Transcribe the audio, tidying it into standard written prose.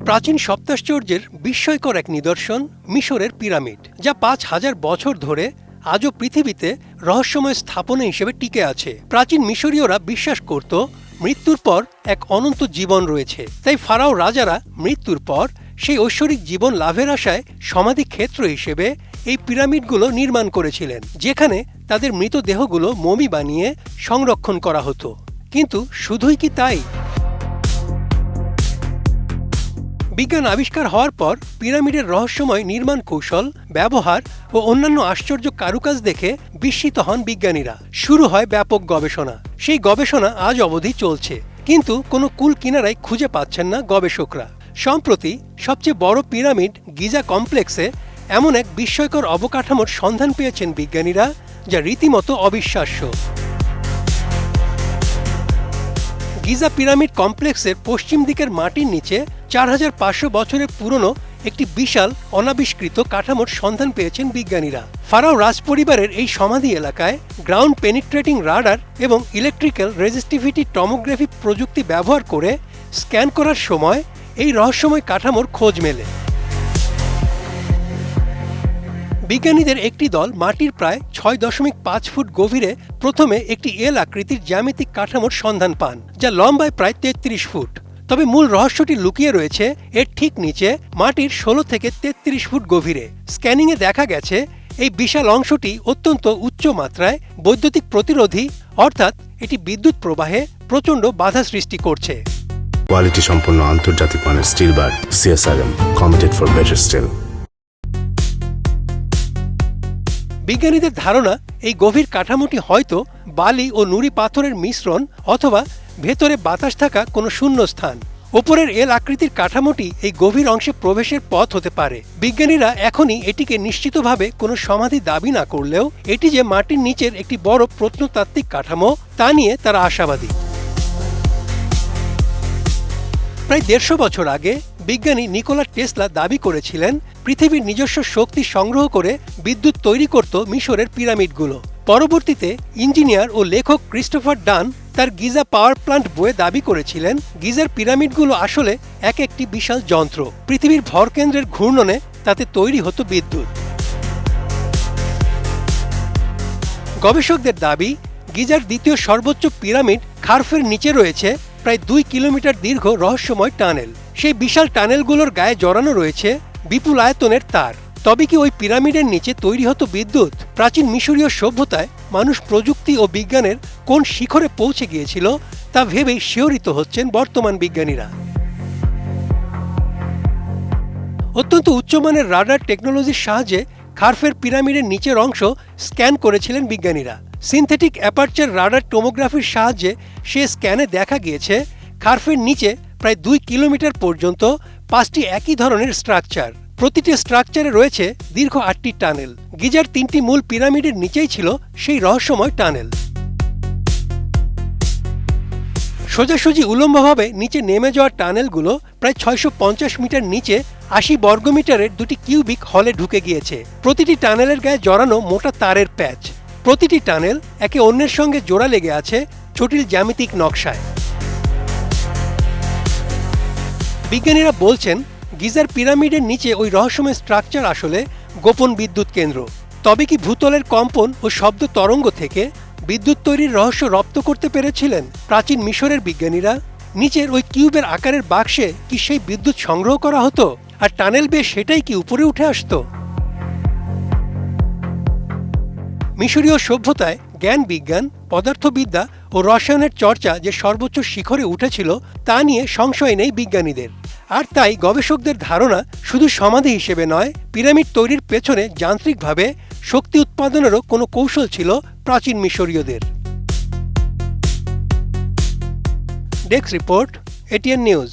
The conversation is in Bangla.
প্রাচীন সপ্তাশ্চর্যের বিস্ময়কর এক নিদর্শন মিশরের পিরামিড, যা ৫,০০০ বছর ধরে আজও পৃথিবীতে রহস্যময় স্থাপনা হিসেবে টিকে আছে। প্রাচীন মিশরীয়রা বিশ্বাস করত মৃত্যুর পর এক অনন্ত জীবন রয়েছে, তাই ফারাও রাজারা মৃত্যুর পর সেই ঐশ্বরিক জীবন লাভের আশায় সমাধি ক্ষেত্র হিসেবে এই পিরামিডগুলো নির্মাণ করেছিলেন, যেখানে তাদের মৃতদেহগুলো মমি বানিয়ে সংরক্ষণ করা হতো। কিন্তু শুধুই কি তাই? বিজ্ঞান আবিষ্কার হওয়ার পর পিরামিডের রহস্যময় নির্মাণ কৌশল, ব্যবহার ও অন্যান্য আশ্চর্য কারুকাজ দেখে বিস্মিত হন বিজ্ঞানীরা। শুরু হয় ব্যাপক গবেষণা। সেই গবেষণা আজ অবধি চলছে, কিন্তু কোনো কুল কিনারাই খুঁজে পাচ্ছেন না গবেষকরা। সম্প্রতি সবচেয়ে বড় পিরামিড গিজা কমপ্লেক্সে এমন এক বিস্ময়কর অবকাঠামোর সন্ধান পেয়েছেন বিজ্ঞানীরা, যা রীতিমতো অবিশ্বাস্য। গিজা পিরামিড কমপ্লেক্সের পশ্চিম দিকের মাটির নিচে ৪৫০০ বছরের পুরনো একটি বিশাল অনাবিষ্কৃত কাঠামোর সন্ধান পেয়েছেন বিজ্ঞানীরা। ফারাও রাজপরিবারের এই সমাধি এলাকায় গ্রাউন্ড পেনিট্রেটিং রাডার এবং ইলেকট্রিক্যাল রেজিস্টিভিটি টমোগ্রাফি প্রযুক্তি ব্যবহার করে স্ক্যান করার সময় এই রহস্যময় কাঠামোর খোঁজ মেলে। বিজ্ঞানীদের একটি দল মাটির প্রায় ৬.৫ ফুট গভীরে প্রথমে একটি এল আকৃতির জ্যামিতিক কাঠামোর সন্ধান পান, যা লম্বায় প্রায় ৩৩ ফুট। তবে মূল রহস্যটি লুকিয়ে রয়েছে এর ঠিক নিচে মাটির ১৬ থেকে ৩৩ ফুট গভীরে। স্ক্যানিংয়ে দেখা গেছে এই বিশাল অংশটি অত্যন্ত উচ্চ মাত্রায় বৈদ্যুতিক প্রতিরোধী, অর্থাৎ এটি বিদ্যুৎ প্রবাহে প্রচণ্ড বাধা সৃষ্টি করছে। কোয়ালিটি সম্পন্ন আন্তর্জাতিক মানের still bar CSRM, committed for better still. বিজ্ঞানীদের ধারণা এই গভীর কাঠামোটি হয়তো বালি ও নুড়ি পাথরের মিশ্রণ, অথবা ভেতরে বাতাস থাকা কোনো শূন্য স্থান। ওপরের এল আকৃতির কাঠামোটি এই গভীর অংশে প্রবেশের পথ হতে পারে। বিজ্ঞানীরা এখনই এটিকে নিশ্চিতভাবে কোনো সমাধি দাবি না করলেও এটি যে মাটির নিচের একটি বড় প্রত্নতাত্ত্বিক কাঠামো, তা নিয়ে তারা আশাবাদী। প্রায় ১৫০ বছর আগে বিজ্ঞানী নিকোলা টেসলা দাবি করেছিলেন পৃথিবীর নিজস্ব শক্তি সংগ্রহ করে বিদ্যুৎ তৈরি করত মিশরের পিরামিডগুলো। পরবর্তীতে ইঞ্জিনিয়ার ও লেখক ক্রিস্টোফার ডান তার গিজা পাওয়ার প্ল্যান্ট বইয়ে দাবি করেছিলেন গিজার পিরামিডগুলো আসলে এক একটি বিশাল যন্ত্র। পৃথিবীর ভরকেন্দ্রের ঘূর্ণনে তাতে তৈরি হতো বিদ্যুৎ। গবেষকদের দাবি গিজার দ্বিতীয় সর্বোচ্চ পিরামিড খারফের নিচে রয়েছে প্রায় ২ কিলোমিটার দীর্ঘ রহস্যময় টানেল। সেই বিশাল টানেলগুলোর গায়ে জড়ানো রয়েছে বিপুল আয়তনের তার। তবে কি ওই পিরামিডের নিচে তৈরি হতো বিদ্যুৎ? প্রাচীন মিশরীয় সভ্যতায় মানুষ প্রযুক্তি ও বিজ্ঞানের কোন শিখরে পৌঁছে গিয়েছিল তা ভেবেই শিহরিত হচ্ছেন বর্তমান বিজ্ঞানীরা। অত্যন্ত উচ্চমানের রাডার টেকনোলজির সাহায্যে খারফের পিরামিডের নিচের অংশ স্ক্যান করেছিলেন বিজ্ঞানীরা। সিনথেটিক অ্যাপারচার রাডার টোমোগ্রাফির সাহায্যে সে স্ক্যানে দেখা গিয়েছে খারফের নিচে প্রায় ২ কিলোমিটার পর্যন্ত ৫টি একই ধরনের স্ট্রাকচার। প্রতিটি স্ট্রাকচারে রয়েছে দীর্ঘ ৮টি টানেল। গিজার ৩টি মূল পিরামিডের নিচেই ছিল সেই রহস্যময় টানেল। সোজাসুজি উলম্বভাবে নিচে নেমে যাওয়া টানেলগুলো প্রায় ৬৫০ মিটার নিচে ৮০ বর্গমিটারের দুটি কিউবিক হলে ঢুকে গিয়েছে। প্রতিটি টানেলের গায়ে জড়ানো মোটা তারের প্যাচ। প্রতিটি টানেল একে অন্যের সঙ্গে জোড়া লেগে আছে জটিল জ্যামিতিক নকশায়। বিজ্ঞানীরা বলছেন গিজার পিরামিডের নিচে ওই রহস্যময় স্ট্রাকচার আসলে গোপন বিদ্যুৎ কেন্দ্র। তবে কি ভূতলের কম্পন ও শব্দ তরঙ্গ থেকে বিদ্যুৎ তৈরির রহস্য রপ্ত করতে পেরেছিলেন প্রাচীন মিশরের বিজ্ঞানীরা? নিচের ওই কিউবের আকারের বাক্সে কি সেই বিদ্যুৎ সংগ্রহ করা হতো, আর টানেল বেয়ে সেটাই কি উপরে উঠে আসতো? মিশরীয় সভ্যতায় জ্ঞান বিজ্ঞান, পদার্থবিদ্যা ও রসায়নের চর্চা যে সর্বোচ্চ শিখরে উঠেছিল তা নিয়ে সংশয় নেই বিজ্ঞানীদের। আর তাই গবেষকদের ধারণা শুধু সমাধি হিসেবে নয়, পিরামিড তৈরির পেছনে যান্ত্রিকভাবে শক্তি উৎপাদনেরও কোনো কৌশল ছিল প্রাচীন মিশরীয়দের। Desk report, ATN news.